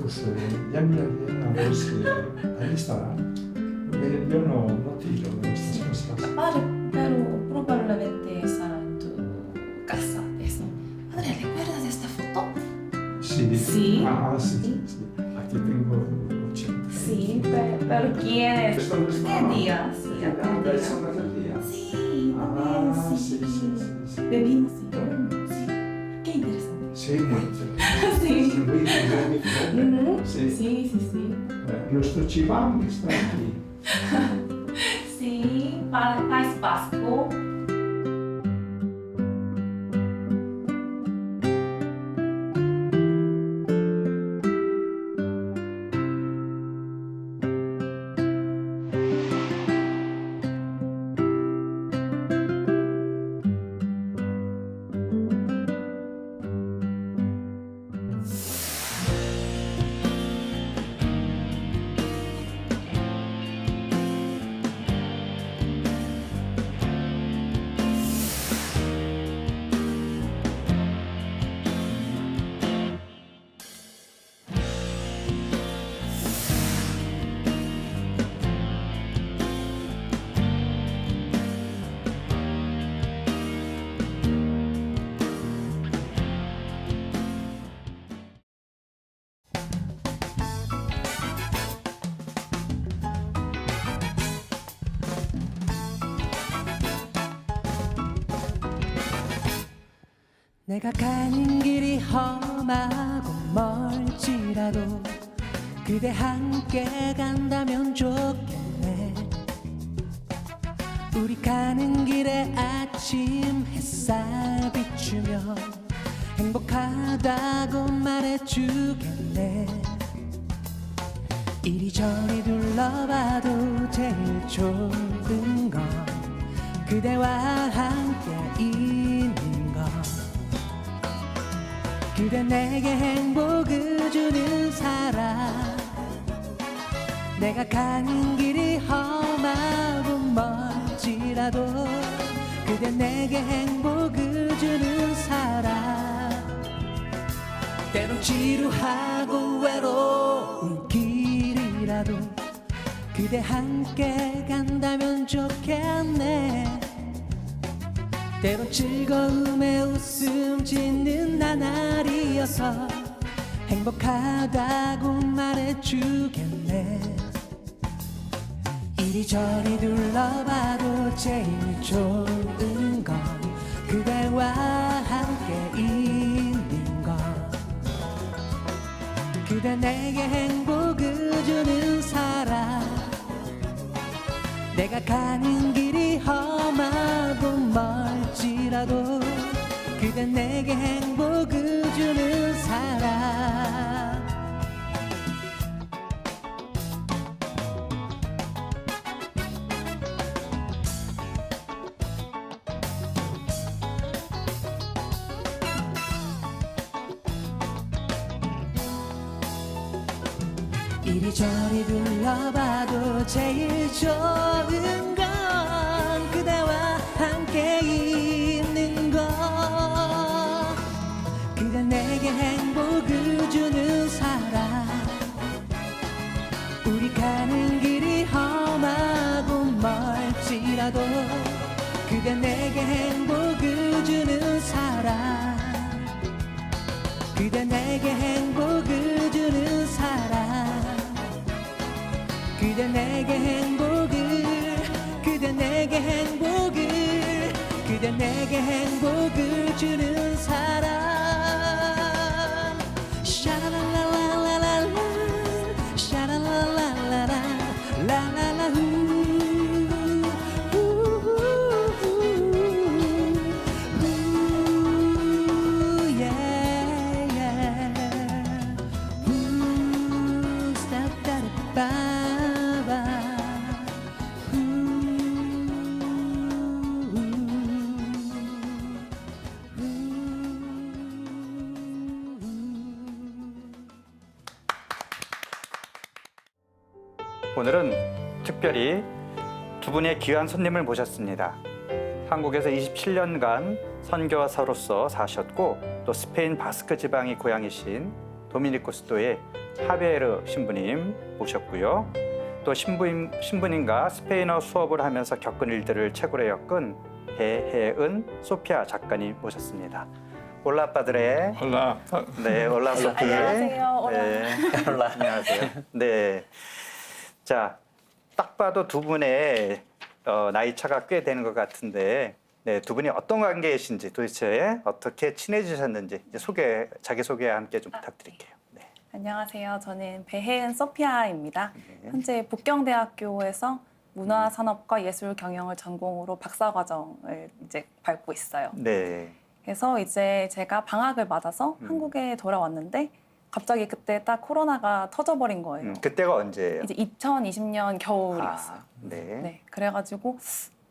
pues ya me habíamos visto, yo no tiro de estas cosas. Padre, pero probablemente estará en tu casa. Eso. Padre, ¿recuerdas esta foto? Sí. Sí. Sí. Aquí tengo 80. Sí, pero ¿quién es? Esto no es ¿Qué nada. día? Sí, ¿La ¿qué día? persona del día? Sí, también, sí. Sí. Bebimos, sí. Qué interesante. Sí, muy interesante. Sí. Muy diferente. Sí. Nuestro chiván está aquí. Sí, País Vasco. 내가 가는 길이 험하고 멀지라도 그대 함께 간다면 좋겠네. 우리 가는 길에 아침 햇살 비추며 행복하다고 말해주겠네. 이리저리 둘러봐도 제일 좋은 건 그대와 함께 있는 것. 그대 내게 행복을 주는 사람. 내가 가는 길이 험하고 멀지라도 그대 내게 행복을 주는 사람. 때론 지루하고 외로운 길이라도 그대 함께 간다면 좋겠네. 때론 즐거움에 웃음 짓는 나날이어서 행복하다고 말해주겠네. 이리저리 둘러봐도 제일 좋은 건 그대와 함께 있는 것. 그대 내게 행복을 주는 사람. 내가 가는 길이 험하고 멀지라도 그대 내게 행복을 주는 사람. 이리저리 둘러봐도 제일 좋은 건 그대와 함께 있는 것. 그대 내게 행복을 주는 사람. 우리 가는 길이 험하고 멀지라도 그대 내게 행복을 주는 사람. 그대 내게 행복을 주는 사람. 그대 내게 행복을, 그대 내게 행복을, 그대 내게 행복을 주는 사람. 샤라라라라라라, 샤라라라라라, 라라라 오늘은 특별히 두 분의 귀한 손님을 모셨습니다. 한국에서 27년간 선교사로서 사셨고 또 스페인 바스크 지방이 고향이신 도미니코 수도의 하베르 신부님 모셨고요. 또 신부님과 스페인어 수업을 하면서 겪은 일들을 책으로 엮은 배혜은 소피아 작가님 모셨습니다. 올라 빠드레. 올라. 네, 올라 소피. 안녕하세요. 올라. 네, 올라. 안녕하세요. 네. 자, 딱 봐도 두 분의 나이 차가 꽤 되는 것 같은데, 네, 두 분이 어떤 관계이신지 도대체 어떻게 친해지셨는지 이제 자기 소개 함께 좀 부탁드릴게요. 네. 안녕하세요. 저는 배혜은 소피아입니다. 네. 현재 북경대학교에서 문화산업과 예술 경영을 전공으로 박사과정을 이제 밟고 있어요. 네. 그래서 이제 제가 방학을 맞아서 한국에 돌아왔는데 갑자기 그때 딱 코로나가 터져버린 거예요. 그때가 언제예요? 이제 2020년 겨울이었어요. 네. 네, 그래가지고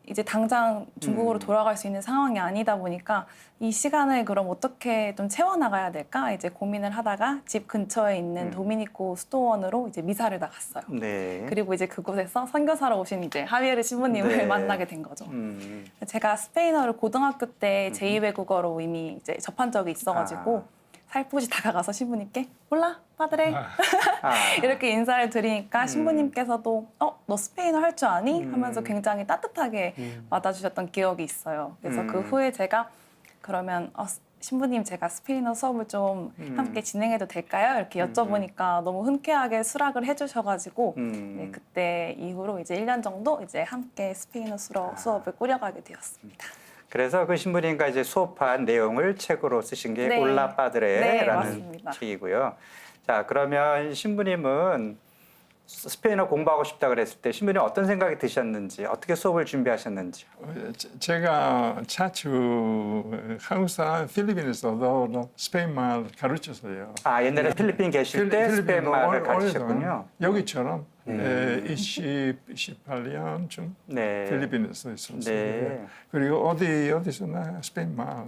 이제 당장 중국으로 돌아갈 수 있는 상황이 아니다 보니까 이 시간을 그럼 어떻게 좀 채워나가야 될까 이제 고민을 하다가 집 근처에 있는 도미니코 수도원으로 이제 미사를 나갔어요. 네. 그리고 이제 그곳에서 선교사로 오신 이제 하비에르 신부님을 네. 만나게 된 거죠. 음. 제가 스페인어를 고등학교 때 제2외국어로 이미 이제 접한 적이 있어가지고 살포시 다가가서 신부님께 올라 빠드레 이렇게 인사를 드리니까 신부님께서도 너 스페인어 할 줄 아니? 하면서 굉장히 따뜻하게 맞아주셨던 기억이 있어요. 그래서 그 후에 제가 그러면 신부님 제가 스페인어 수업을 좀 함께 진행해도 될까요? 이렇게 여쭤보니까 너무 흔쾌하게 수락을 해주셔가지고 네, 그때 이후로 이제 1년 정도 이제 함께 스페인어 수업을 꾸려가게 되었습니다. 그래서 그 신부님과 이제 수업한 내용을 책으로 쓰신 게 네. 올라 네, 빠드레라는 맞습니다. 책이고요. 자, 그러면 신부님은 스페인어 공부하고 싶다 그랬을 때 신부님 어떤 생각이 드셨는지, 어떻게 수업을 준비하셨는지. 제가 자주 한국 사람 필리핀에서도 스페인말 가르쳤어요. 아, 옛날에 필리핀 계실 때 스페인말을 가르치셨군요. 여기처럼 28년쯤 네. 필리핀에서 있었어요. 네. 그리고 어디서나 스페인말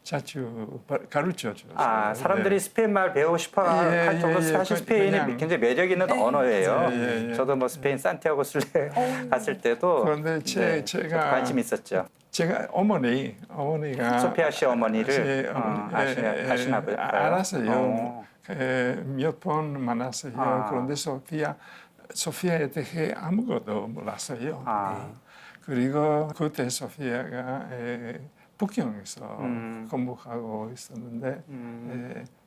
자주 가르쳐줘요. 아, 사람들이 스페인말 배우고 싶어 할 정도로 사실 스페인이 그냥- 굉장히 매력 있는 언어예요. 예. 저도 뭐 스페인 산티아고 술레 갔을 때도 그런데 네, 제가 관심 있었죠. 제가 어머니가 소피아 씨 어머니를 아시나 봐요. 알았어요. 몇 번 만났어요. 아. 그런데 소피아에 대해 아무것도 몰랐어요. 아. 그리고 그때 소피아가 북경에서 공부하고 있었는데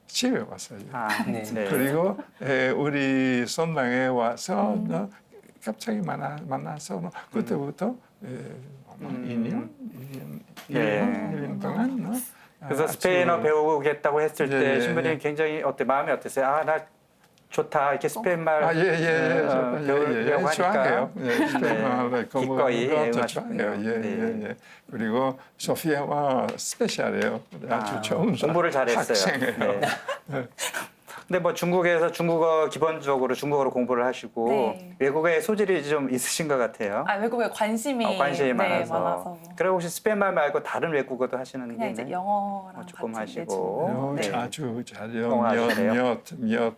집에 왔어요. 아, 네. 네. 그리고 우리 선당에 와서 갑자기 만나서 그때부터 2년 동안 그래서 스페인어 배우겠다고 했을 때 예, 신부님 예. 굉장히 마음이 어땠어요? 아, 나 좋다. 이렇게 스페인말 배우려고 하니까. 좋아해요. 스페인말 기꺼이 공부하는 좋아해요. 좋아해요. 네. 그리고 소피아와 스페셜해요. 아주 좋은 공부를 잘했어요. 학생이에요. 네. 근데 뭐 중국에서 중국어 기본적으로 중국어로 공부를 하시고 네. 외국어에 소질이 좀 있으신 것 같아요. 외국에 관심이 관심이 네, 많아서. 그리고 혹시 스페인말 말고 다른 외국어도 하시는 그냥 이제 게 영어랑 조금 같이 하시고. 네. 자주 영어 하시네요? 몇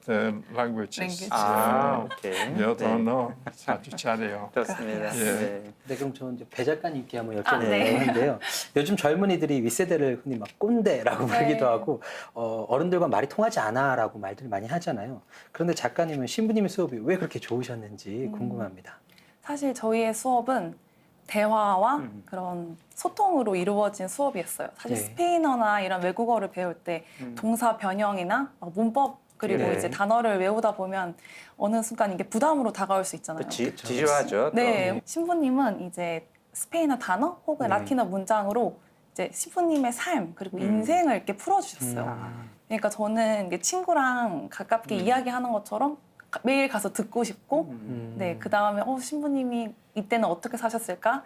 languages. 아, 오케이. 몇 네. 언어 자주 잘해요. 좋습니다. 예. 네. 네, 그럼 저 이제 배 작가님께 한번 아, 여쭤보려고 네. 하는데요. 요즘 젊은이들이 윗세대를 흔히 막 꼰대라고 부르기도 네. 하고 어른들과 말이 통하지 않아라고 말들 많이 하잖아요. 그런데 작가님은 신부님의 수업이 왜 그렇게 좋으셨는지 궁금합니다. 사실 저희의 수업은 대화와 그런 소통으로 이루어진 수업이었어요. 사실 네. 스페인어나 이런 외국어를 배울 때 동사 변형이나 문법 그리고 네. 이제 단어를 외우다 보면 어느 순간 이게 부담으로 다가올 수 있잖아요. 지루하죠. 또. 네, 신부님은 이제 스페인어 단어 혹은 네. 라틴어 문장으로 이제 신부님의 삶 그리고 인생을 이렇게 풀어주셨어요. 그러니까 저는 이게 친구랑 가깝게 이야기하는 것처럼 매일 가서 듣고 싶고, 네, 그 다음에 신부님이 이때는 어떻게 사셨을까?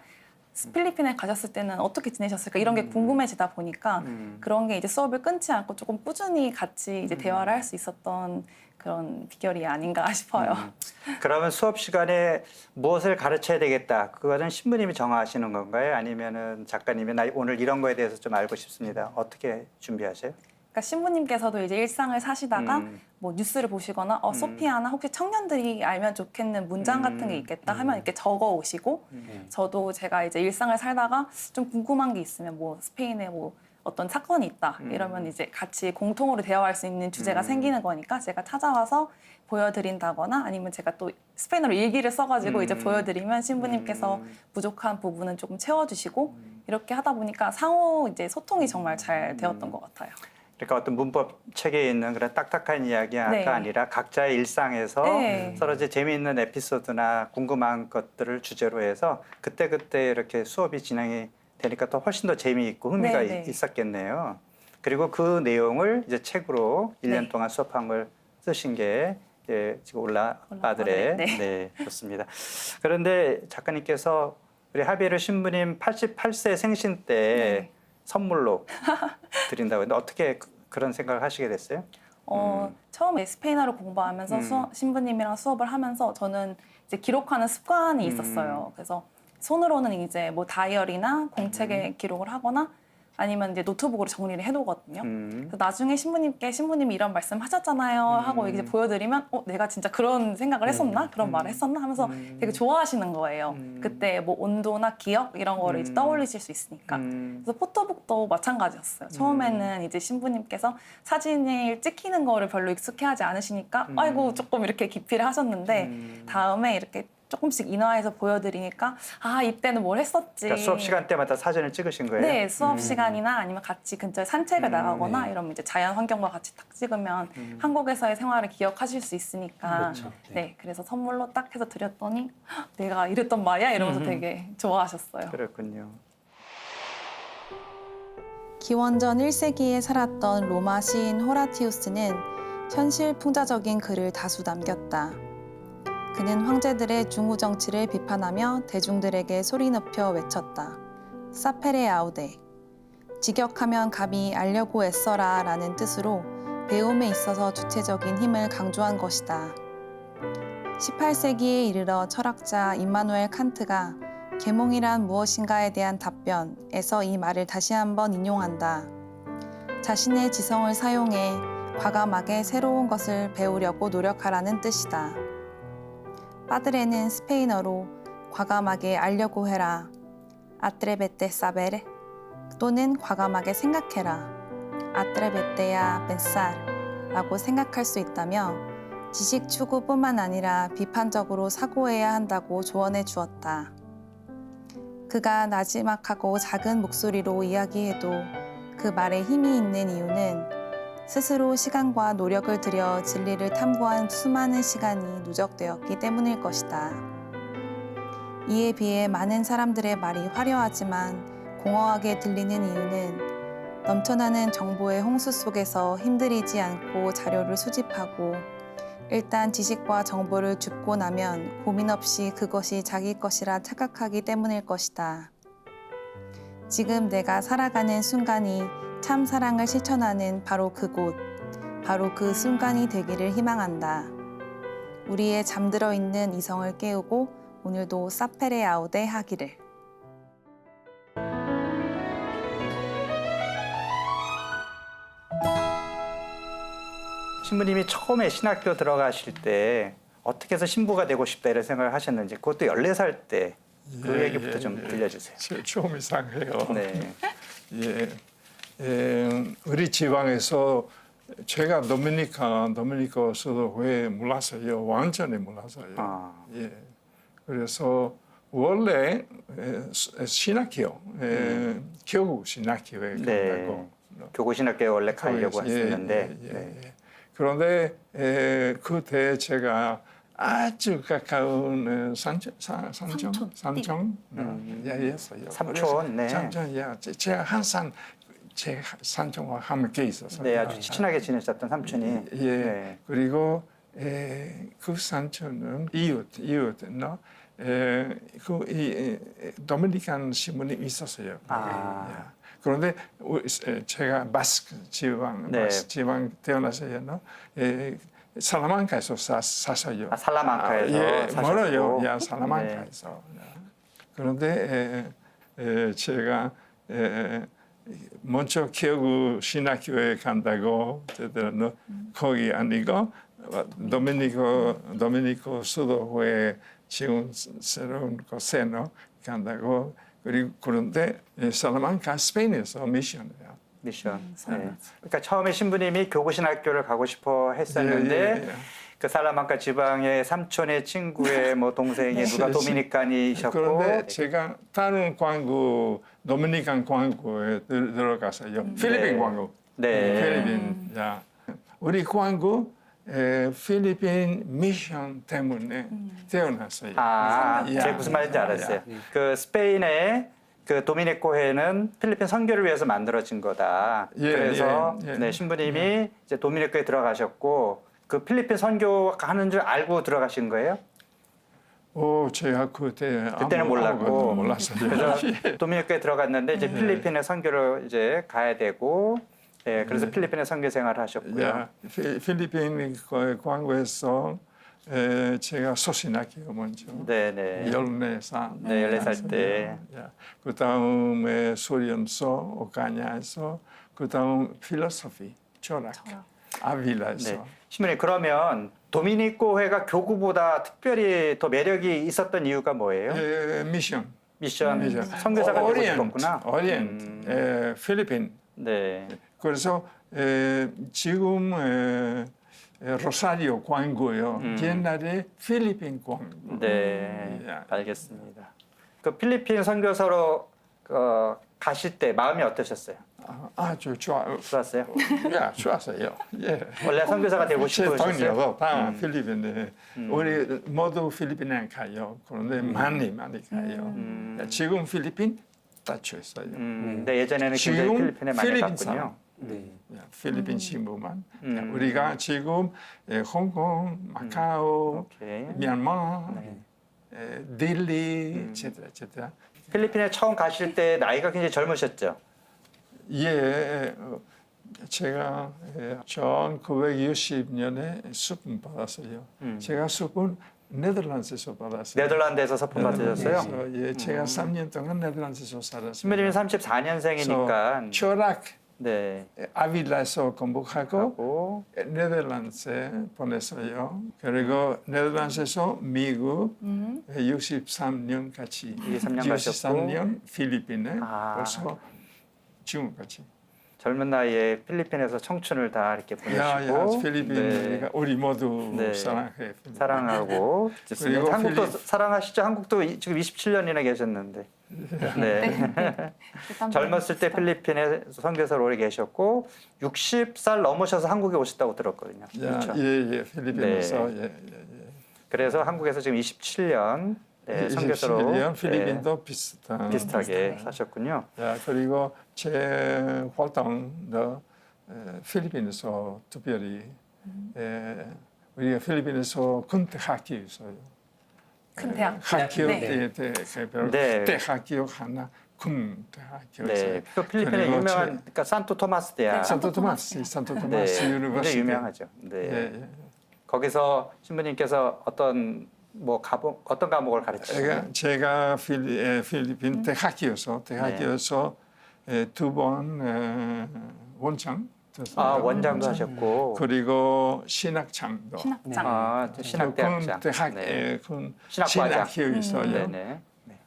필리핀에 가셨을 때는 어떻게 지내셨을까? 이런 게 궁금해지다 보니까 그런 게 이제 수업을 끊지 않고 조금 꾸준히 같이 이제 대화를 할 수 있었던 그런 비결이 아닌가 싶어요. 그러면 수업 시간에 무엇을 가르쳐야 되겠다. 그거는 신부님이 정하시는 건가요? 아니면은 작가님이 나 오늘 이런 거에 대해서 좀 알고 싶습니다. 어떻게 준비하세요? 그러니까 신부님께서도 이제 일상을 사시다가 뭐 뉴스를 보시거나 소피아나 혹시 청년들이 알면 좋겠는 문장 같은 게 있겠다 하면 이렇게 적어 오시고 저도 제가 이제 일상을 살다가 좀 궁금한 게 있으면 뭐 스페인에 뭐 어떤 사건이 있다 이러면 이제 같이 공통으로 대화할 수 있는 주제가 생기는 거니까 제가 찾아와서 보여드린다거나 아니면 제가 또 스페인어로 일기를 써가지고 이제 보여드리면 신부님께서 부족한 부분은 조금 채워주시고 이렇게 하다 보니까 상호 이제 소통이 정말 잘 되었던 것 같아요. 그러니까 어떤 문법 책에 있는 그런 딱딱한 이야기가 네. 아니라 각자의 일상에서 네. 서로 이제 재미있는 에피소드나 궁금한 것들을 주제로 해서 그때그때 이렇게 수업이 진행이 되니까 또 훨씬 더 재미있고 흥미가 네, 네. 있었겠네요. 그리고 그 내용을 이제 책으로 1년 네. 동안 수업한 걸 쓰신 게 지금 올라빠들의 네. 네, 그렇습니다. 그런데 작가님께서 우리 하비에르 신부님 88세 생신 때 네. 선물로 드린다고 했는데 어떻게 그런 생각을 하시게 됐어요? 처음에 스페인어를 공부하면서 신부님이랑 수업을 하면서 저는 이제 기록하는 습관이 있었어요. 그래서 손으로는 이제 뭐 다이어리나 공책에 기록을 하거나 아니면 이제 노트북으로 정리를 해두거든요. 그래서 나중에 신부님이 이런 말씀 하셨잖아요 하고 이제 보여드리면 내가 진짜 그런 생각을 했었나? 그런 말을 했었나? 하면서 되게 좋아하시는 거예요. 그때 뭐 온도나 기억 이런 거를 이제 떠올리실 수 있으니까. 그래서 포토북도 마찬가지였어요. 처음에는 이제 신부님께서 사진을 찍히는 거를 별로 익숙해하지 않으시니까 아이고 조금 이렇게 기피를 하셨는데 다음에 이렇게 조금씩 인화해서 보여드리니까 아 이때는 뭘 했었지. 그러니까 수업 시간 때마다 사진을 찍으신 거예요? 네, 수업 시간이나 아니면 같이 근처에 산책을 나가거나 이러면 이제 자연 환경과 같이 딱 찍으면 한국에서의 생활을 기억하실 수 있으니까 그렇죠. 네, 그래서 선물로 딱 해서 드렸더니 "헉, 내가 이랬던 말이야 이러면서 되게 좋아하셨어요. 그렇군요. 기원전 1세기에 살았던 로마 시인 호라티우스는 현실 풍자적인 글을 다수 남겼다. 그는 황제들의 중후 정치를 비판하며 대중들에게 소리 높여 외쳤다. 사페레 아우데. 직역하면 감히 알려고 애써라 라는 뜻으로 배움에 있어서 주체적인 힘을 강조한 것이다. 18세기에 이르러 철학자 임마누엘 칸트가 계몽이란 무엇인가에 대한 답변에서 이 말을 다시 한번 인용한다. 자신의 지성을 사용해 과감하게 새로운 것을 배우려고 노력하라는 뜻이다. 빠드레는 스페인어로 과감하게 알려고 해라, atrévete saber 또는 과감하게 생각해라, atrévete a pensar 라고 생각할 수 있다며 지식 추구뿐만 아니라 비판적으로 사고해야 한다고 조언해 주었다. 그가 나지막하고 작은 목소리로 이야기해도 그 말에 힘이 있는 이유는 스스로 시간과 노력을 들여 진리를 탐구한 수많은 시간이 누적되었기 때문일 것이다. 이에 비해 많은 사람들의 말이 화려하지만 공허하게 들리는 이유는 넘쳐나는 정보의 홍수 속에서 힘들이지 않고 자료를 수집하고 일단 지식과 정보를 줍고 나면 고민 없이 그것이 자기 것이라 착각하기 때문일 것이다. 지금 내가 살아가는 순간이 참 사랑을 실천하는 바로 그곳, 바로 그 순간이 되기를 희망한다. 우리의 잠들어 있는 이성을 깨우고 오늘도 사페레 아우데 하기를. 신부님이 처음에 신학교 들어가실 때 어떻게 해서 신부가 되고 싶다 이런 생각을 하셨는지 그것도 14살 때 그 얘기부터 좀 들려주세요. 좀 이상해요. 네. 우리 지방에서 제가 도미니카 수도회에 몰랐어요. 완전히 몰랐어요. 그래서 원래 신학교, 교구 신학교에 간다고. 교구 신학교에 원래 가려고 했었는데. 그런데 그때 제가 아주 가까운 산청이었어요. 삼촌, 네. 삼촌, 제가 항상 제 삼촌과 함께 있었어요. 네, 아주 친하게 지내셨던 삼촌이. 그리고 그 삼촌은 이웃, 도미니칸 신부님 있었어요. 그런데 제가 바스크 지방 태어나서요. 살라만카에서 사서요. 살라만카에서 사셨고. 멀어요. 살라만카에서. 그런데 제가 먼저 교구 신학교에 간다고 거기 아니고 도미니코 수도회에 지금 새로운 곳에 간다고 그런데 살라만카 스페인에서 미션이에요. 미션. 네. 그러니까 처음에 신부님이 교구신학교를 가고 싶어 했었는데 예. 그 살라만카 지방의 삼촌의 친구의 뭐 동생이 누가 도미니칸이셨고 그런데 제가 다른 광고, 도미니칸 광고에 들어가서요. 필리핀 광고. 네. 필리핀. 야. 우리 광고 필리핀 미션 때문에 태어났어요. 아, 야. 제가 무슨 말인지 알았어요. 야. 그 스페인의 그 도미니코회는 필리핀 선교를 위해서 만들어진 거다. 예, 그래서 예, 예. 네, 신부님이 이제 도미니코에 들어가셨고 그 필리핀 선교하는 줄 알고 들어가신 거예요? 제가 그때는 몰랐고. 몰랐어요. 그래서 도미니코에 들어갔는데 이제 필리핀의 선교를 이제 가야 되고, 예, 그래서 필리핀의 선교 생활을 하셨고요. 야, 필리핀 광고에서 제가 소신학교 먼저 네네. 14살. 네, 14살 때. 그 다음에 소련서 오카냐에서 그 다음 필로소피 철학 아빌라에서. 네. 신부님 그러면 도미니코회가 교구보다 특별히 더 매력이 있었던 이유가 뭐예요? 미션. 미션 선교사가 되고 싶었구나. 오리엔트, 필리핀. 네. 그래서 지금 로사리오 광고요. 옛날에 필리핀 광고. 네. 야. 알겠습니다. 그 필리핀 선교사로 가실 때 마음이 어떠셨어요? 아주 좋아요. 좋았어요? 야, 좋았어요. 예. 원래 선교사가 되고 제 싶으셨어요? 동료도 다 필리핀에 우리 모두 필리핀에 가요. 그런데 많이 가요. 지금 필리핀 닫혀 있어요. 근데 예전에는 굉장히 지금 필리핀에 많이 필리핀 갔군요. 사람. 네. 필리핀 신부만. 우리가 지금 홍콩, 마카오, 오케이. 미얀마, 딜리, etc. etc. 필리핀에 처음 가실 때 나이가 굉장히 젊으셨죠? 예, 제가 1960년에 수분 받았어요. 제가 수분 네덜란드에서 받았어요. 네덜란드에서 서품 받으셨어요? 그래서 예, 제가 3년 동안 네덜란드에서 살았어요. 신부님이 34년생이니까 철학 네. 아빌라에서 공부하고 하고 네덜란드에 보냈어요. 그리고 네덜란드에서 미국 63년 같이 63년 가셨고 63년 필리핀에 아. 벌써 지금까지. 젊은 나이에 필리핀에서 청춘을 다 이렇게 보내시고 필리핀 네. 우리 모두 네. 사랑해. 사랑하고 좋습니다. 그리고 한국도 사랑하시죠? 한국도 지금 27년이나 계셨는데 네. 젊었을 때 필리핀에 선교사로 오래 계셨고 60살 넘으셔서 한국에 오셨다고 들었거든요. 그렇죠? 예, 필리핀에서 네. 예. 그래서 한국에서 지금 27년 네, 선교사로 27년 필리핀도 네, 비슷한. 비슷하게 사셨군요. 야, 그리고 제 활동도 필리핀에서 특별히 우리가 필리핀에서 군대 학교 있어요. 큰 대학. 학교 네. 네. 대학교 하나 군대 학교 있어요. 네, 그 필리핀의 그리고 유명한 그러니까 산토 토마스 대학. 산토 토마스 네, 굉장히 유니버시티. 유명하죠. 네. 예. 거기서 신부님께서 어떤 과목을 가르치셨나요? 제가 필리핀 대학교에서 두 번 원장 됐어요. 아, 원장도 하셨고. 그리고 신학장도. 신학장. 아, 신학대학장. 네. 신학과장. 신학교 있어요. 네네.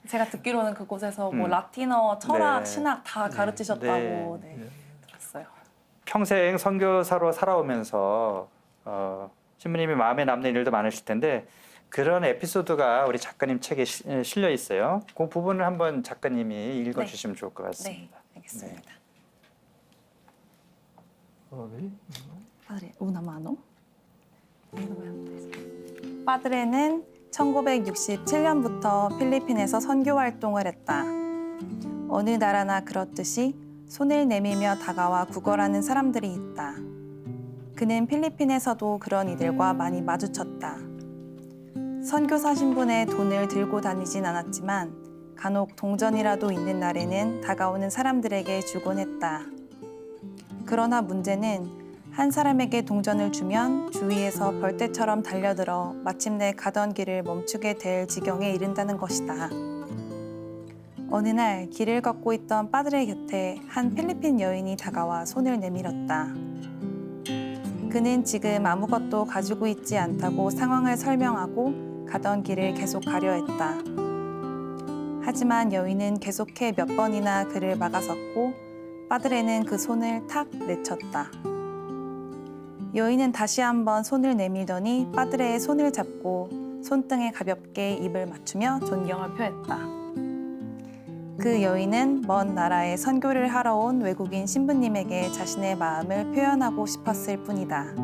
제가 듣기로는 그곳에서 뭐 라틴어, 철학, 네. 신학 다 가르치셨다고 네. 네, 들었어요. 평생 선교사로 살아오면서 신부님이 마음에 남는 일도 많으실 텐데 그런 에피소드가 우리 작가님 책에 실려 있어요. 그 부분을 한번 작가님이 읽어주시면 좋을 것 네, 같습니다. 알겠습니다. 어디? Padre, una mano. 파드레는 1967년부터 필리핀에서 선교 활동을 했다. 어느 나라나 그렇듯이 손을 내밀며 다가와 구걸하는 사람들이 있다. 그는 필리핀에서도 그런 이들과 많이 마주쳤다. 선교사 신분에 돈을 들고 다니진 않았지만 간혹 동전이라도 있는 날에는 다가오는 사람들에게 주곤 했다. 그러나 문제는 한 사람에게 동전을 주면 주위에서 벌떼처럼 달려들어 마침내 가던 길을 멈추게 될 지경에 이른다는 것이다. 어느 날 길을 걷고 있던 빠드레 곁에 한 필리핀 여인이 다가와 손을 내밀었다. 그는 지금 아무것도 가지고 있지 않다고 상황을 설명하고 가던 길을 계속 가려 했다. 하지만 여인은 계속해 몇 번이나 그를 막아섰고 빠드레는 그 손을 탁 내쳤다. 여인은 다시 한번 손을 내밀더니 빠드레의 손을 잡고 손등에 가볍게 입을 맞추며 존경을 표했다. 그 여인은 먼 나라에 선교를 하러 온 외국인 신부님에게 자신의 마음을 표현하고 싶었을 뿐이다.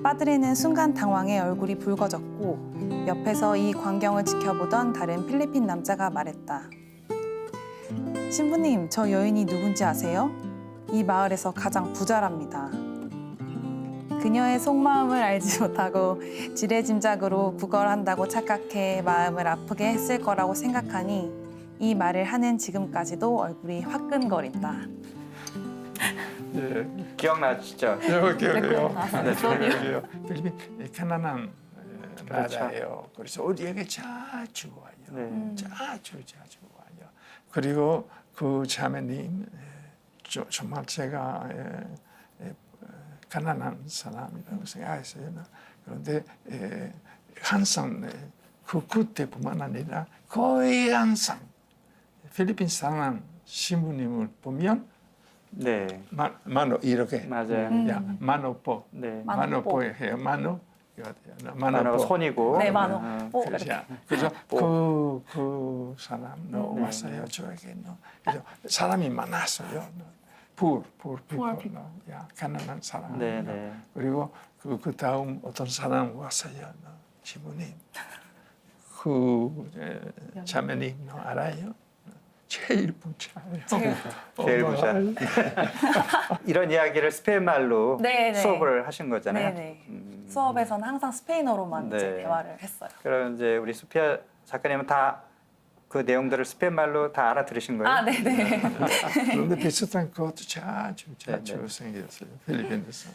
빠드레는 순간 당황해 얼굴이 붉어졌고 옆에서 이 광경을 지켜보던 다른 필리핀 남자가 말했다. 신부님, 저 여인이 누군지 아세요? 이 마을에서 가장 부자랍니다. 그녀의 속마음을 알지 못하고 지레짐작으로 구걸한다고 착각해 마음을 아프게 했을 거라고 생각하니 이 말을 하는 지금까지도 얼굴이 화끈거린다. 예, 기억나시죠? 기억해요. 네, 기억해요. 필리핀 가난한 그렇죠. 나라예요. 그래서 어디에게 자주 와요. 네. 자주 와요. 그리고 그 자매님 정말 제가 가난한 사람이라고 생각했어요. 그런데 항상 그때뿐만 아니라 거의 항상 필리핀 사람 신부님을 보면 네. 만호 이렇게 맞아요. 야 만호뽀 네. 만호뽀. 만호뽀 해요. 만호 만호가 손이고. 네, 만호. 뽀 그래서 그 사람 왔어요. 저에게 그래서 사람이 많았어요. poor people, 야 가난한 사람. 네, 네. 그리고 그 다음 어떤 사람 왔어요. 신부님, 그 자매님 알아요? 제일 부자예요. 제일 부자. 이런 이야기를 스페인 말로 네, 네. 수업을 하신 거잖아요. 네네. 수업에서는 항상 스페인어로만 네. 이제 대화를 했어요. 그럼 이제 우리 소피아 작가님은 다 그 내용들을 스페인 말로 다 알아들으신 거예요? 아, 네네. 그런데 비슷한 것도 자주 네. 생겼어요. 필리핀에서.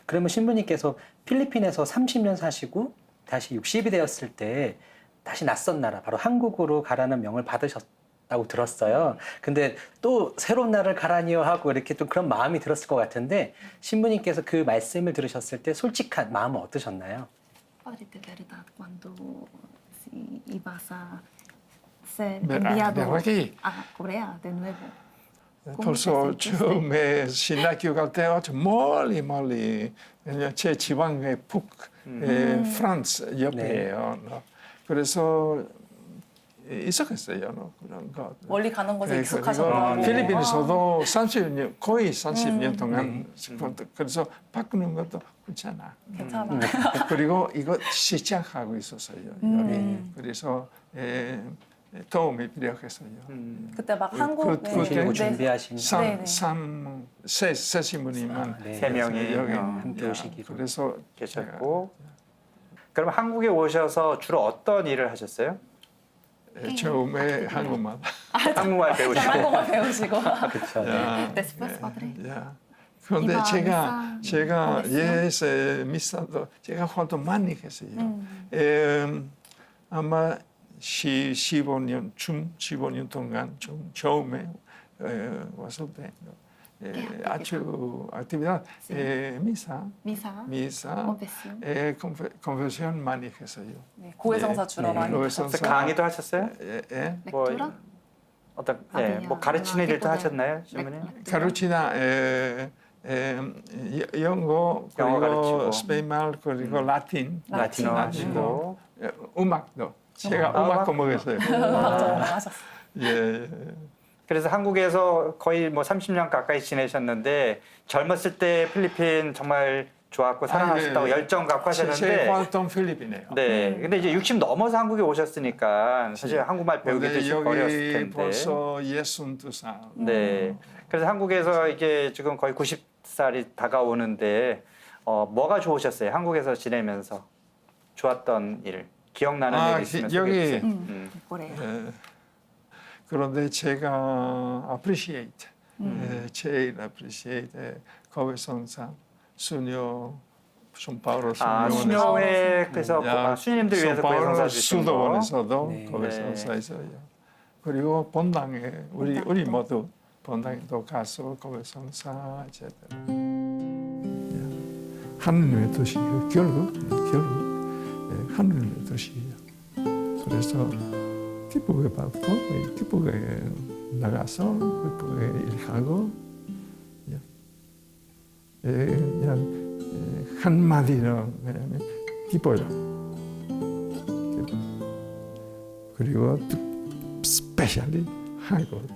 그러면 신부님께서 필리핀에서 30년 사시고 다시 60이 되었을 때 다시 낯선 나라 바로 한국으로 가라는 명을 받으셨다고 들었어요. 근데 또 새로운 나라를 가라니요 하고 이렇게 또 그런 마음이 들었을 것 같은데 신부님께서 그 말씀을 들으셨을 때 솔직한 마음은 어떠셨나요? Padre, de verdad, cuando si ibas a ser 네, enviado aquí. a Corea de nuevo, 벌써 처음에 신학교 갈 때 아주 멀리 그냥 제 지방의 프랑스 옆이에요. 그래서 익숙했어요. 그런 거. 멀리 가는 것에 네, 익숙하셨다고. 그리고 필리핀에서도 30년, 거의 30년 동안 그래서 바꾸는 것도 괜찮아. 괜찮아. 그리고 이거 시작하고 있었어요. 여기. 그래서 도움이 필요했어요. 그때 막 한국 그- 네. 오시려고 네. 준비하신 네네. 세 신부님만 네. 세 명이 여기 함께 오시기로. 그래서 계셨고. 그럼 한국에 오셔서 주로 어떤 일을 하셨어요? 처음에 한국말. 한국말 배우시고. 한국말 배우시고. 그렇죠. 야, después, Padre. 야. 그런데 이방 제가 미사 예세 미사도 제가 활도 많이 했어요. 아마 15년 동안 좀 처음에 왔을 때 아주 액티비다 미사 Misa, confesión, 컨버션 많이 했어요. 네, 고해성사 주로 많이 고해성사. 강의도 하셨어요? 뭐 lectura, 어떤 아니요. 뭐 가르치는 일도 lectura. 하셨나요, 신부님? 가르치나 영어 영어 가르치고. 그리고 스페인말 그리고 라틴 라틴어 하시고. 음악도 제가 아, 음악 공부했어요. 하셨어요. 예. 그래서 한국에서 거의 뭐 30년 가까이 지내셨는데 젊었을 때 필리핀 정말 좋았고 사랑하셨다고 예. 열정 갖고 제 하셨는데 활동 필리핀이에요. 네. 근데 이제 60 넘어서 한국에 오셨으니까 사실 한국말 배우기도 근데 좀 어려웠을 여기 텐데. 벌써 62살. 네. 그래서 한국에서 이게 지금 거의 90살이 다가오는데 뭐가 좋으셨어요? 한국에서 지내면서 좋았던 일, 기억나는 일 있으면 여기 소개해 주세요. Corea. 그런데 제가 appreciate 제일 appreciate 거회성사 수녀 손파울로 수녀회에서 수녀님들 위해서 고해성사 주신 거. 수도원에서도 네. 거회성사 있어요. 그리고 본당에 우리 모두 본당에도 가서 거회성사 etc. 하느님의 도시예요. 결국 하느님의 도시예요. 그래서 기쁘게 받고 기쁘게 나가서 일하고 그냥 한마디로 그러면 기뻐요. 그리고 스페셜리 한국.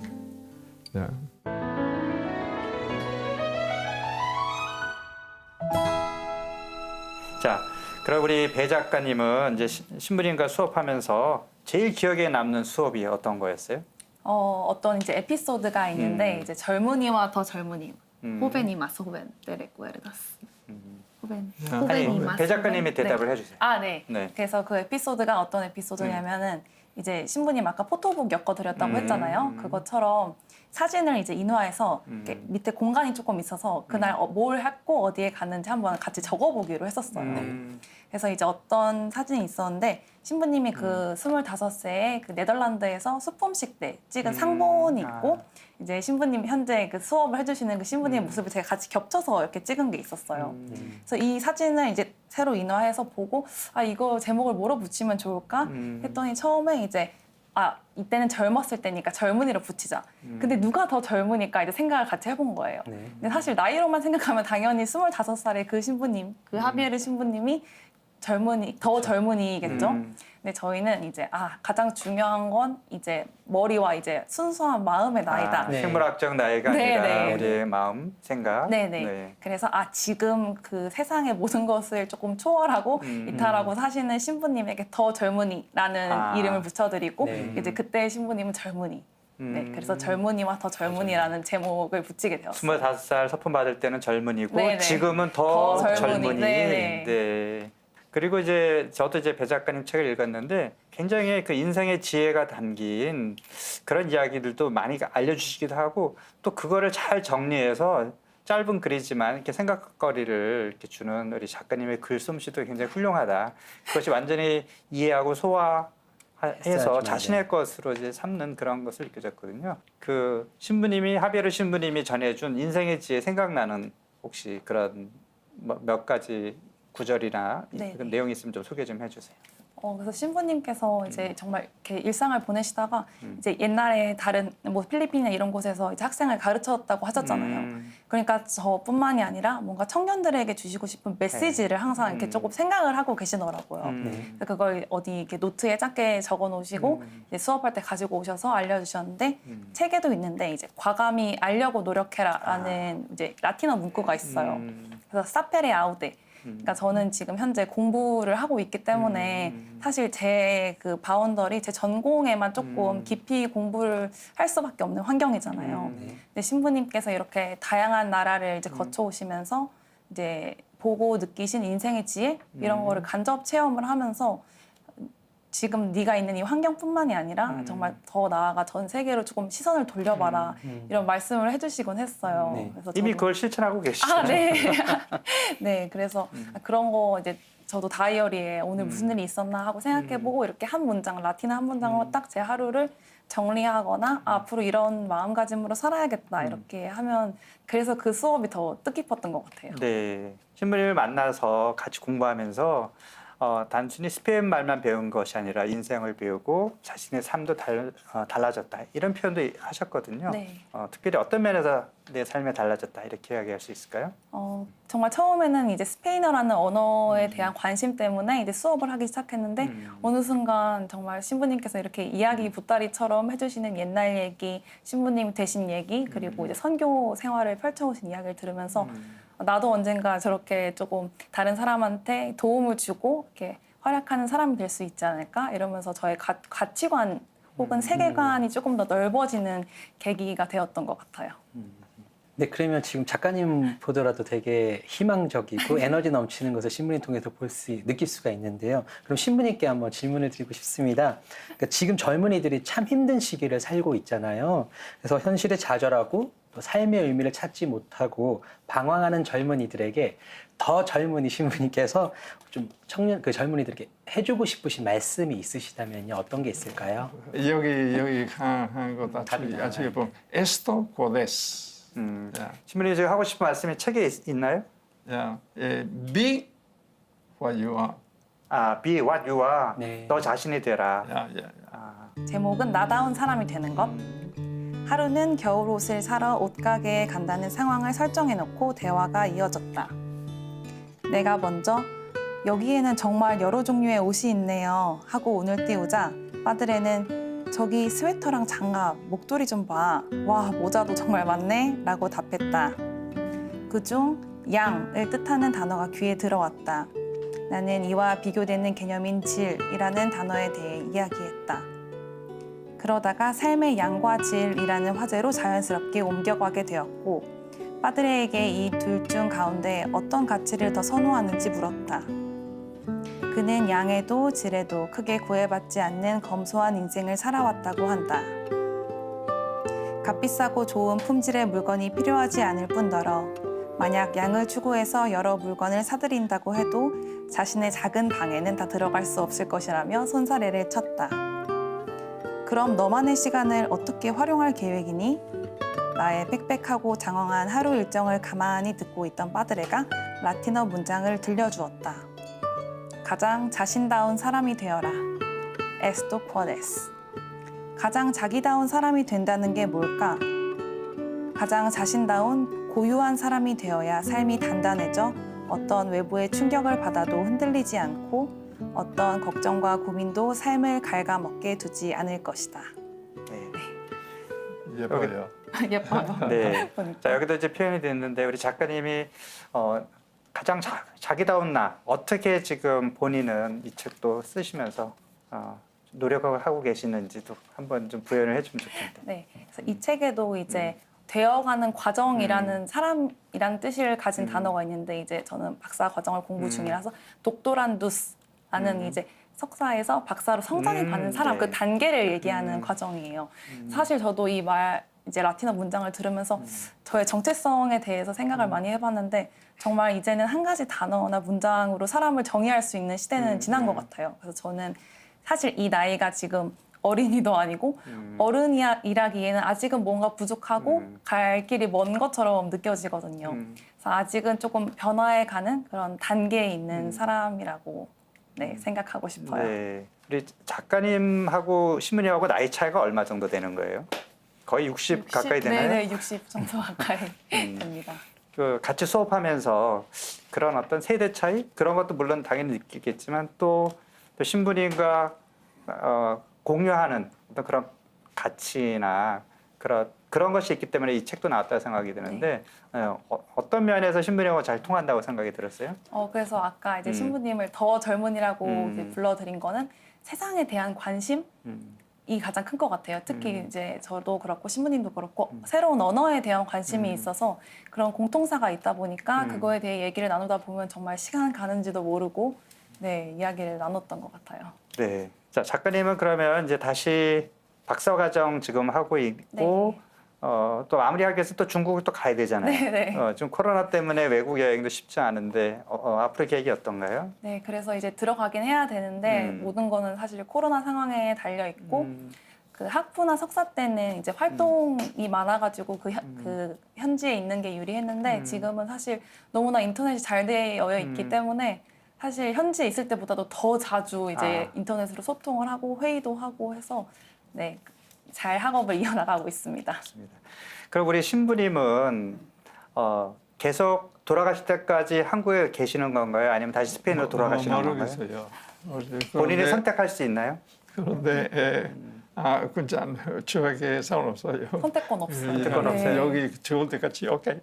자, 그럼 우리 배 작가님은 이제 신부님과 수업하면서 제일 기억에 남는 수업이 어떤 거였어요? 어떤 이제 에피소드가 있는데 이제 젊은이와 더 젊은이, 호벤이 마스 호벤 때 레cuerdas. 호벤. 아니, 호벤이 마스 배 작가님이 호벤. 대답을 해주세요. 아, 네. 네. 그래서 그 에피소드가 어떤 에피소드냐면은 이제 신부님 아까 포토북 엮어드렸다고 했잖아요. 그것처럼 사진을 이제 인화해서 이렇게 밑에 공간이 조금 있어서 그날 뭘 했고 어디에 갔는지 한번 같이 적어보기로 했었어요. 그래서 이제 어떤 사진이 있었는데 신부님이 그 25세에 그 네덜란드에서 수품식 때 찍은 상본이 있고 이제 신부님 현재 그 수업을 해주시는 그 신부님의 모습을 제가 같이 겹쳐서 이렇게 찍은 게 있었어요. 그래서 이 사진을 이제 새로 인화해서 보고 아 이거 제목을 뭐로 붙이면 좋을까 했더니 처음에 이제 아 이때는 젊었을 때니까 젊은이로 붙이자. 근데 누가 더 젊으니까 이제 생각을 같이 해본 거예요. 네. 근데 사실 나이로만 생각하면 당연히 25살의 그 신부님, 그 하비에르 신부님이 더 젊은이겠죠. 근데 저희는 이제 가장 중요한 건 이제 머리와 이제 순수한 마음의 나이다. 네. 생물학적 나이가 네, 아니라 네. 우리의 마음, 생각. 네네. 네. 그래서 지금 그 세상의 모든 것을 조금 초월하고 이탈하고 사시는 신부님에게 더 젊은이라는 이름을 붙여드리고 네. 이제 그때 신부님은 젊은이. 네, 그래서 젊은이와 더 젊은이라는 제목을 붙이게 되었어요. 25살 서품 받을 때는 젊은이고 네네. 지금은 더 더 젊은이. 젊은이. 네네. 네. 그리고 이제 저도 이제 배 작가님 책을 읽었는데 굉장히 그 인생의 지혜가 담긴 그런 이야기들도 많이 알려주시기도 하고 또 그거를 잘 정리해서 짧은 글이지만 이렇게 생각거리를 이렇게 주는 우리 작가님의 글솜씨도 굉장히 훌륭하다. 그것이 완전히 이해하고 소화해서 했어야지만, 자신의 것으로 이제 삼는 그런 것을 느껴졌거든요. 그 신부님이 하비에르 신부님이 전해준 인생의 지혜 생각나는 혹시 그런 몇 가지 구절이나 네. 그런 내용이 있으면 좀 소개 좀 해주세요. 그래서 신부님께서 이제 정말 이렇게 일상을 보내시다가 이제 옛날에 다른 뭐 필리핀이나 이런 곳에서 이제 학생을 가르쳤다고 하셨잖아요. 그러니까 저뿐만이 아니라 뭔가 청년들에게 주시고 싶은 메시지를 항상 이렇게 조금 생각을 하고 계시더라고요. 그래서 그걸 어디 이렇게 노트에 짧게 적어 놓으시고 이제 수업할 때 가지고 오셔서 알려주셨는데 책에도 있는데 이제 과감히 알려고 노력해라라는 이제 라틴어 문구가 있어요. 그래서 사페레 아우데. 그러니까 저는 지금 현재 공부를 하고 있기 때문에 사실 제 그 바운더리, 제 전공에만 조금 깊이 공부를 할 수밖에 없는 환경이잖아요. 근데 신부님께서 이렇게 다양한 나라를 이제 거쳐오시면서 이제 보고 느끼신 인생의 지혜 이런 거를 간접 체험을 하면서 지금 네가 있는 이 환경뿐만이 아니라 정말 더 나아가 전 세계로 조금 시선을 돌려봐라 이런 말씀을 해주시곤 했어요. 네. 그래서 이미 저도- 그걸 실천하고 계시죠. 네. 네, 그래서 그런 거 이제 저도 다이어리에 오늘 무슨 일이 있었나 하고 생각해보고 이렇게 한 문장, 라틴어 한 문장으로 딱 제 하루를 정리하거나 앞으로 이런 마음가짐으로 살아야겠다 이렇게 하면 그래서 그 수업이 더 뜻깊었던 것 같아요. 네. 신부님을 만나서 같이 공부하면서 단순히 스페인 말만 배운 것이 아니라 인생을 배우고 자신의 삶도 달라졌다 이런 표현도 하셨거든요. 네. 특별히 어떤 면에서 내 삶이 달라졌다 이렇게 이야기할 수 있을까요? 정말 처음에는 이제 스페인어라는 언어에 대한 관심 때문에 이제 수업을 하기 시작했는데 어느 순간 정말 신부님께서 이렇게 이야기 보따리처럼 해주시는 옛날 얘기, 신부님 되신 얘기 그리고 이제 선교 생활을 펼쳐오신 이야기를 들으면서 나도 언젠가 저렇게 조금 다른 사람한테 도움을 주고 이렇게 활약하는 사람이 될 수 있지 않을까 이러면서 저의 가치관 혹은 세계관이 조금 더 넓어지는 계기가 되었던 것 같아요. 네, 그러면 지금 작가님 보더라도 되게 희망적이고 에너지 넘치는 것을 신부님 통해서 느낄 수가 있는데요. 그럼 신부님께 한번 질문을 드리고 싶습니다. 그러니까 지금 젊은이들이 참 힘든 시기를 살고 있잖아요. 그래서 현실에 좌절하고 또 삶의 의미를 찾지 못하고 방황하는 젊은이들에게 더 젊은이 신부님께서 좀 그 젊은이들에게 해주고 싶으신 말씀이 있으시다면요, 어떤 게 있을까요? 여기 한 거 다 답이 나와요. 어떻게 보면 esto puedes. 신부님 지금 하고 싶은 말씀이 책에 있나요? Be what you are. Be what you are. 네. 너 자신이 되라. 야. 제목은 나다운 사람이 되는 것. 하루는 겨울 옷을 사러 옷가게에 간다는 상황을 설정해놓고 대화가 이어졌다. 내가 먼저 여기에는 정말 여러 종류의 옷이 있네요 하고 운을 띄우자 빠드레는 저기 스웨터랑 장갑, 목도리 좀 봐. 와, 모자도 정말 많네 라고 답했다. 그중 양을 뜻하는 단어가 귀에 들어왔다. 나는 이와 비교되는 개념인 질이라는 단어에 대해 이야기했다. 그러다가 삶의 양과 질이라는 화제로 자연스럽게 옮겨가게 되었고 빠드레에게 이 둘 중 가운데 어떤 가치를 더 선호하는지 물었다. 그는 양에도 질에도 크게 구애받지 않는 검소한 인생을 살아왔다고 한다. 값비싸고 좋은 품질의 물건이 필요하지 않을 뿐더러 만약 양을 추구해서 여러 물건을 사들인다고 해도 자신의 작은 방에는 다 들어갈 수 없을 것이라며 손사래를 쳤다. 그럼 너만의 시간을 어떻게 활용할 계획이니? 나의 빽빽하고 장황한 하루 일정을 가만히 듣고 있던 빠드레가 라틴어 문장을 들려주었다. 가장 자신다운 사람이 되어라. Esto puedes. 가장 자기다운 사람이 된다는 게 뭘까? 가장 자신다운 고유한 사람이 되어야 삶이 단단해져 어떤 외부의 충격을 받아도 흔들리지 않고 어떤 걱정과 고민도 삶을 갉아먹게 두지 않을 것이다. 네. 예뻐요. 예뻐요. 네. 보니까. 자, 여기도 이제 표현이 됐는데 우리 작가님이 가장 자기다운 나 어떻게 지금 본인은 이 책도 쓰시면서 노력을 하고 계시는지도 한번 좀 부연을 해주면 좋겠는데. 네. 그래서 이 책에도 이제 되어가는 과정이라는 사람이라는 뜻을 가진 단어가 있는데 이제 저는 박사 과정을 공부 중이라서 독도란두스라는 이제 석사에서 박사로 성장해 가는 사람 네. 그 단계를 얘기하는 과정이에요. 사실 저도 이 말 이제 라틴어 문장을 들으면서 저의 정체성에 대해서 생각을 많이 해봤는데 정말 이제는 한 가지 단어나 문장으로 사람을 정의할 수 있는 시대는 지난 것 같아요. 그래서 저는 사실 이 나이가 지금 어린이도 아니고 어른이라기에는 아직은 뭔가 부족하고 갈 길이 먼 것처럼 느껴지거든요. 그래서 아직은 조금 변화해가는 그런 단계에 있는 사람이라고 생각하고 싶어요. 네. 우리 작가님하고 신부님하고 나이 차이가 얼마 정도 되는 거예요? 거의 60 가까이 되나요? 네네, 60 정도 가까이 됩니다. 그 같이 수업하면서 그런 어떤 세대 차이 그런 것도 물론 당연히 느끼겠지만 또 신부님과 공유하는 어떤 그런 가치나 그런 것이 있기 때문에 이 책도 나왔다고 생각이 드는데 어떤 면에서 신부님하고 잘 통한다고 생각이 들었어요? 그래서 아까 이제 신부님을 더 젊은이라고 이제 불러드린 거는 세상에 대한 관심이 가장 큰 것 같아요. 특히 이제 저도 그렇고 신부님도 그렇고 새로운 언어에 대한 관심이 있어서 그런 공통사가 있다 보니까 그거에 대해 얘기를 나누다 보면 정말 시간 가는지도 모르고 이야기를 나눴던 것 같아요. 네. 자, 작가님은 그러면 이제 다시 박사과정 지금 하고 있고 또 마무리하기 위해서 또 중국을 또 가야 되잖아요. 네네. 지금 코로나 때문에 외국 여행도 쉽지 않은데 앞으로 계획이 어떤가요? 네, 그래서 이제 들어가긴 해야 되는데 모든 거는 사실 코로나 상황에 달려 있고 그 학부나 석사 때는 이제 활동이 많아가지고 그 현지에 있는 게 유리했는데 지금은 사실 너무나 인터넷이 잘 되어 있기 때문에 사실 현지에 있을 때보다도 더 자주 이제 인터넷으로 소통을 하고 회의도 하고 해서 잘 학업을 이어나가고 있습니다. 맞습니다. 그럼 우리 신부님은 계속 돌아가실 때까지 한국에 계시는 건가요? 아니면 다시 스페인으로 돌아가시는 건가요? 모르겠어요. 본인이 선택할 수 있나요? 그런데 그건 저에게 상관없어요. 선택권 없어요. 선택권 없어요. 여기 좋을 때까지 오케이.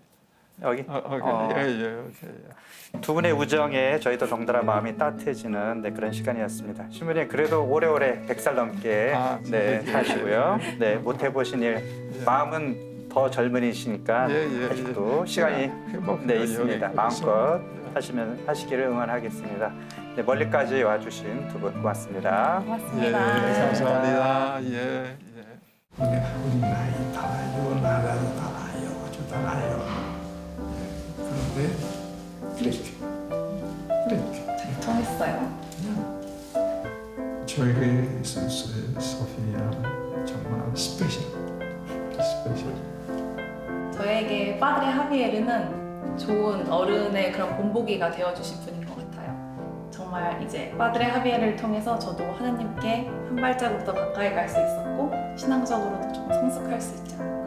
여기? 오케이. 두 분의 우정에 저희도 덩달아 마음이 따뜻해지는 그런 시간이었습니다. 신부님 그래도 오래오래 100살 넘게 사시고요. 못 해보신 일 마음은 더 젊은이시니까 아직도 시간이 있습니다. 마음껏 하시기를 응원하겠습니다. 멀리까지 와주신 두 분 고맙습니다. 고맙습니다. 감사합니다. 우리 나이 달아요, 나라도 달아요, 아주 달아요. 그런데 그렇게 잘 통했어요. 저에게 있어서 소피아는 정말 스페셜. 저에게 빠드레 하비에르는 좋은 어른의 그런 본보기가 되어주신 분인 것 같아요. 정말 이제 빠드레 하비에르를 통해서 저도 하느님께 한 발자국 더 가까이 갈 수 있었고 신앙적으로도 좀 성숙할 수 있지 않을까